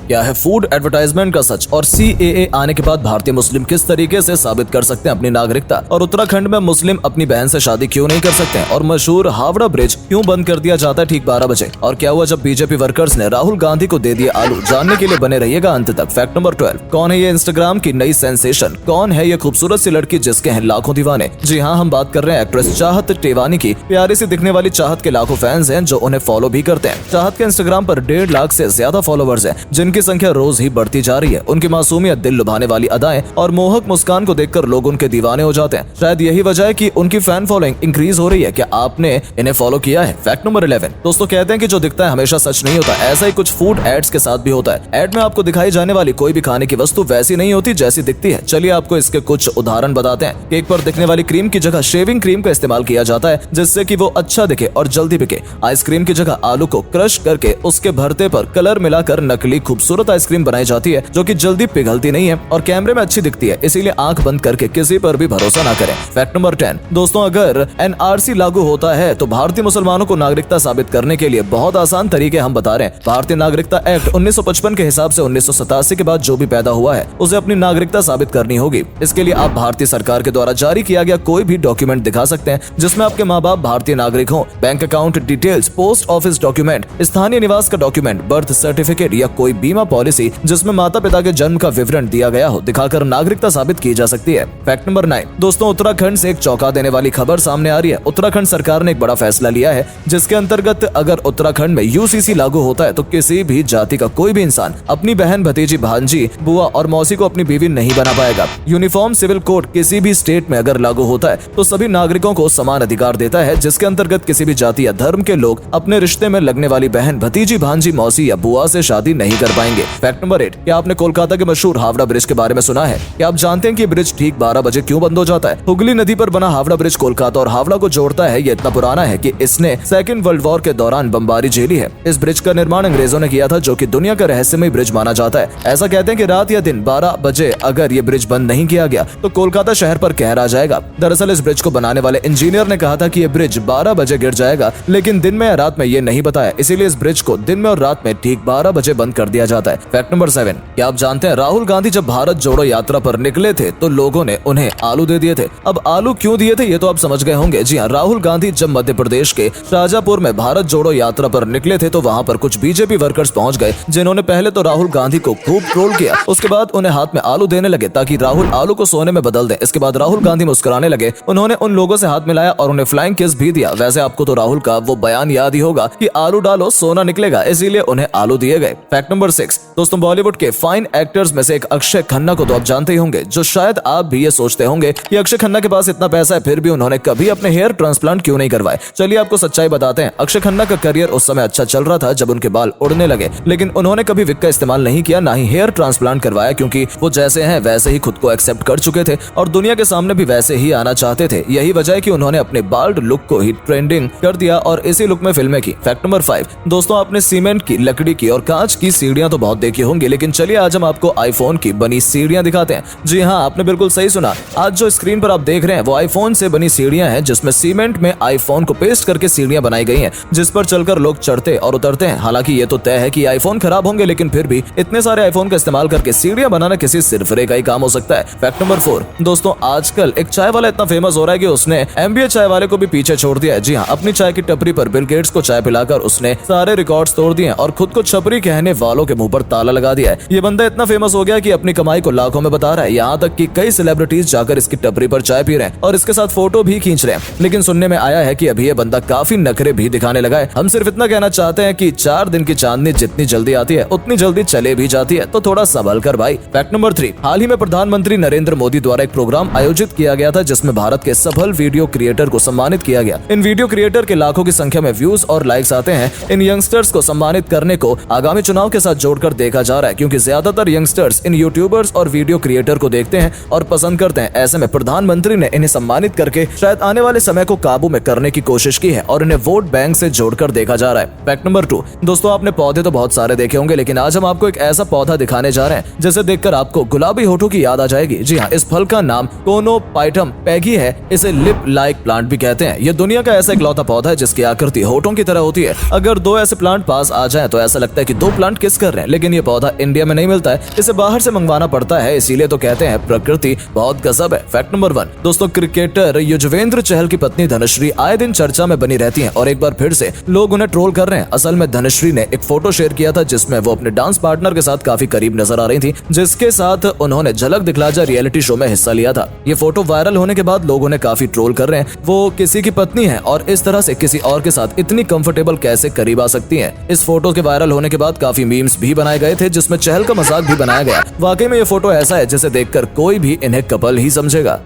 क्या है food advertisement का सच और CAA आने के बाद भारतीय मुस्लिम किस तरीके से साबित कर सकते हैं अपनी नागरिकता, और उत्तराखंड में मुस्लिम अपनी बहन से शादी क्यों नहीं कर सकते हैं, और मशहूर हावड़ा ब्रिज क्यों बंद कर दिया जाता है ठीक 12 बजे, और क्या हुआ जब बीजेपी वर्कर्स ने राहुल गांधी को दे दिए आलू। जानने के लिए बने रहिएगा अंत तक। फैक्ट नंबर 12, कौन है ये इंस्टाग्राम की नई सेंसेशन, कौन है ये खूबसूरत सी लड़की जिसके हैं लाखों दीवाने। जी हाँ, हम बात कर रहे हैं एक्ट्रेस चाहत टेवानी की। प्यारी सी दिखने वाली चाहत के लाखों फैंस हैं जो उन्हें फॉलो भी करते हैं। चाहत के इंस्टाग्राम पर 1.5 लाख से ज्यादा फॉलोवर्स हैं, जिनकी संख्या रोज ही बढ़ती जा रही है। उनकी मासूमियत, दिल लुभाने वाली अदाएं और मोहक मुस्कान को देखकर लोग उनके दीवाने हो जाते हैं। शायद यही वजह है कि उनकी फैन फॉलोइंग इंक्रीज हो रही है। क्या आपने इन्हें फॉलो किया है? फैक्ट नंबर 11, दोस्तों कहते हैं कि जो दिखता है हमेशा सच नहीं होता। ऐसा ही कुछ फूड एड्स के साथ भी होता है। एड में आपको दिखाई जाने वाली कोई भी खाने की वस्तु वैसी नहीं होती जैसी दिखती है। चलिए आपको इसके कुछ उदाहरण बताते हैं। केक पर दिखने वाली क्रीम की जगह शेविंग क्रीम का इस्तेमाल किया जाता है जिससे कि वो अच्छा दिखे और जल्दी बिके। आइसक्रीम की जगह आलू को क्रश करके उसके भरते पर कलर मिलाकर नकली खूबसूरत आइसक्रीम बनाई जाती है जो कि जल्दी पिघलती नहीं है और कैमरे में अच्छी दिखती है, इसीलिए आंख बंद करके किसी पर भी भरोसा ना करें। फैक्ट नंबर 10, दोस्तों अगर NRC लागू होता है तो भारतीय मुसलमानों को नागरिकता साबित करने के लिए बहुत आसान तरीके हम बता रहे हैं। भारतीय नागरिकता एक्ट 1955 के हिसाब से 1987 के बाद जो भी पैदा हुआ है उसे अपनी नागरिकता साबित करनी होगी। इसके लिए आप भारतीय सरकार के द्वारा जारी किया गया कोई भी डॉक्यूमेंट दिखा सकते हैं जिसमें आपके माँ बाप भारतीय नागरिक हों। Bank account details, post office document, स्थानीय निवास का डॉक्यूमेंट, बर्थ सर्टिफिकेट या कोई बीमा पॉलिसी जिसमें माता पिता के जन्म का विवरण दिया गया हो दिखाकर नागरिकता साबित की जा सकती है। फैक्ट नंबर 9, दोस्तों उत्तराखंड से एक चौंका देने वाली खबर सामने आ रही है। उत्तराखंड सरकार ने एक बड़ा फैसला लिया है जिसके अंतर्गत अगर उत्तराखंड में UCC लागू होता है तो किसी भी जाति का कोई भी इंसान अपनी बहन, भतीजी, भांजी, बुआ और मौसी को अपनी बीवी नहीं बना पाएगा। यूनिफॉर्म सिविल कोड किसी भी स्टेट में अगर लागू होता है तो सभी नागरिकों को समान अधिकार देता है जिसके अंतर्गत किसी भी जाति या धर्म के लोग अपने रिश्ते में लगने वाली बहन, भतीजी, भांजी, मौसी या बुआ से शादी नहीं कर पाएंगे। फैक्ट नंबर 8, क्या आपने कोलकाता के मशहूर हावड़ा ब्रिज के बारे में सुना है? क्या आप जानते हैं कि ब्रिज ठीक 12 बजे क्यों बंद हो जाता है? हुगली नदी पर बना हावड़ा ब्रिज कोलकाता और हावड़ा को जोड़ता है। ये इतना पुराना है कि इसने सेकेंड वर्ल्ड वॉर के दौरान बमबारी झेली है। इस ब्रिज का निर्माण अंग्रेजों ने किया था जो कि दुनिया का रहस्यमय ब्रिज माना जाता है। ऐसा कहते हैं कि रात या दिन 12 बजे अगर ये ब्रिज बंद नहीं किया गया तो कोलकाता शहर पर कहर आ जाएगा। दरअसल इस ब्रिज को बनाने वाले इंजीनियर ने कहा था कि ये ब्रिज 12 बजे गिर जाएगा, लेकिन दिन में या रात में ये नहीं बताया, इसीलिए इस ब्रिज को दिन में और रात में ठीक 12 बजे बंद कर दिया जाता है। फैक्ट नंबर 7, क्या आप जानते हैं राहुल गांधी जब भारत जोड़ो यात्रा पर निकले थे तो लोगों ने उन्हें आलू दे दिए थे। अब आलू क्यों दिए थे ये तो आप समझ गए होंगे। जी हाँ, राहुल गांधी जब मध्य प्रदेश के शाजापुर में भारत जोड़ो यात्रा पर निकले थे तो वहाँ पर कुछ बीजेपी वर्कर्स पहुँच गए जिन्होंने पहले तो राहुल गांधी को खूब ट्रोल किया। उसके बाद उन्हें हाथ में आलू देने लगे ताकि राहुल आलू को सोने में बदल दें। इसके बाद राहुल गांधी मुस्कुराने लगे। उन्होंने उन लोगों से हाथ मिलाया और उन्हें फ्लाइंग किस भी दिया। वैसे आपको तो राहुल का वो बयान याद ही होगा कि आलू डालो सोना निकलेगा, इसीलिए उन्हें आलू दिए गए। फैक्ट नंबर 6, दोस्तों बॉलीवुड के फाइन एक्टर्स में से एक अक्षय खन्ना को तो आप जानते ही होंगे, जो शायद आप भी ये सोचते होंगे कि अक्षय खन्ना के पास इतना पैसा है फिर भी उन्होंने कभी अपने हेयर ट्रांसप्लांट क्यों नहीं करवाए। चलिए आपको सच्चाई बताते हैं। अक्षय खन्ना का करियर उस समय अच्छा चल रहा था जब उनके बाल उड़ने लगे, लेकिन उन्होंने कभी विग का इस्तेमाल नहीं किया, ना ही हेयर ट्रांसप्लांट करवाया, क्योंकि वो जैसे हैं वैसे ही खुद को एक्सेप्ट कर चुके थे और दुनिया के सामने भी वैसे ही आना चाहते थे। यही वजह है कि उन्होंने अपने बाल्ड लुक को ही ट्रेंडिंग कर दिया और इसी लुक में फिल्में की। फैक्ट नंबर 5, दोस्तों आपने सीमेंट की, लकड़ी की और कांच की सीढ़ियां तो बहुत देखी होंगी, लेकिन चलिए आज हम आपको आईफोन की बनी सीढ़ियां दिखाते हैं। जी हाँ, आपने बिल्कुल सही सुना। आज जो स्क्रीन पर आप देख रहे हैं वो आईफोन से बनी सीढ़ियां हैं जिसमें सीमेंट में आईफोन को पेस्ट करके सीढ़ियां बनाई गई हैं जिस पर चलकर लोग चढ़ते और उतरते हैं। हालांकि ये तो तय है कि आईफोन खराब होंगे, लेकिन फिर भी इतने सारे आईफोन का इस्तेमाल करके सीढ़ियां बनाना किसी सिरफिरे का ही काम हो सकता है। फैक्ट नंबर 4, दोस्तों आजकल एक चाय वाला इतना फेमस हो रहा है कि उसने MBA चाय वाले को भी पीछे छोड़ दिया है। जी हाँ, अपनी चाय की टपरी पर बिल गेट्स को चाय पिलाकर उसने सारे रिकॉर्ड्स तोड़ दिए और खुद को छपरी कहने वालों के मुंह पर ताला लगा दिया है। ये बंदा इतना फेमस हो गया कि अपनी कमाई को लाखों में बता रहा है। यहाँ तक कि कई सेलिब्रिटीज जाकर इसकी टपरी पर चाय पी रहे हैं और इसके साथ फोटो भी खींच रहे हैं। लेकिन सुनने में आया है कि अभी ये बंदा काफी नखरे भी दिखाने लगा है। हम सिर्फ इतना कहना चाहते हैं कि 4 दिन की चांदनी जितनी जल्दी आती है उतनी जल्दी चले भी जाती है, तो थोड़ा संभल कर भाई। फैक्ट नंबर 3, हाल ही में प्रधानमंत्री नरेंद्र मोदी द्वारा एक प्रोग्राम आयोजित किया गया था जिसमें भारत के सफल वीडियो क्रिएटर को सम्मानित किया गया। इन वीडियो क्रिएटर के लाखों की संख्या में व्यूज और लाइक्स आते हैं। इन यंगस्टर्स को सम्मानित करने को आगामी चुनाव के साथ जोड़कर देखा जा रहा है, क्योंकि ज्यादातर यंगस्टर्स इन यूट्यूबर्स और वीडियो क्रिएटर को देखते हैं और पसंद करते हैं। ऐसे में प्रधानमंत्री ने इन्हें सम्मानित करके शायद आने वाले समय को काबू में करने की कोशिश की है और इन्हें वोट बैंक से जोड़कर देखा जा रहा है। फैक्ट नंबर 2, दोस्तों आपने पौधे तो बहुत सारे देखे होंगे, लेकिन आज हम आपको एक ऐसा पौधा दिखाने जा रहे हैं जिसे देखकर आपको गुलाबी होठों की याद आ जाएगी। जी हाँ, इस फल का नाम कोनोपाइटम पैगी है। इसे लिप लाइक प्लांट भी कहते हैं। ये दुनिया का ऐसा इकलौता पौधा है जिसकी आकृति होठों की तरह होती है। अगर 2 ऐसे प्लांट पास आ जाएं तो ऐसा लगता है कि 2 प्लांट किस कर रहे हैं, लेकिन ये पौधा इंडिया में नहीं मिलता है, इसे बाहर से मंगवाना पड़ता है, इसीलिए तो कहते हैं प्रकृति बहुत गजब है। फैक्ट नंबर 1 दोस्तों, क्रिकेटर युजवेंद्र चहल की पत्नी धनश्री आए दिन चर्चा में बनी रहती हैं और एक बार फिर से लोग उन्हें ट्रोल कर रहे हैं। असल में धनश्री ने एक फोटो शेयर किया था जिसमें वो अपने डांस पार्टनर के साथ काफी करीब नजर आ रही थी, जिसके साथ उन्होंने झलक दिखला जा रियलिटी शो में हिस्सा लिया था। ये फोटो वायरल होने के बाद लोग उन्हें काफी ट्रोल कर रहे हैं, वो किसी की पत्नी है और इस तरह से किसी और के साथ इतनी कंफर्टेबल कैसे करीब आ सकती हैं। इस फोटो के वायरल होने के बाद काफी मीम्स भी बनाए गए थे जिसमें चहल का मजाक भी बनाया गया। वाकई में ये फोटो ऐसा है जिसे देखकर कोई भी इन्हें कपल ही समझेगा।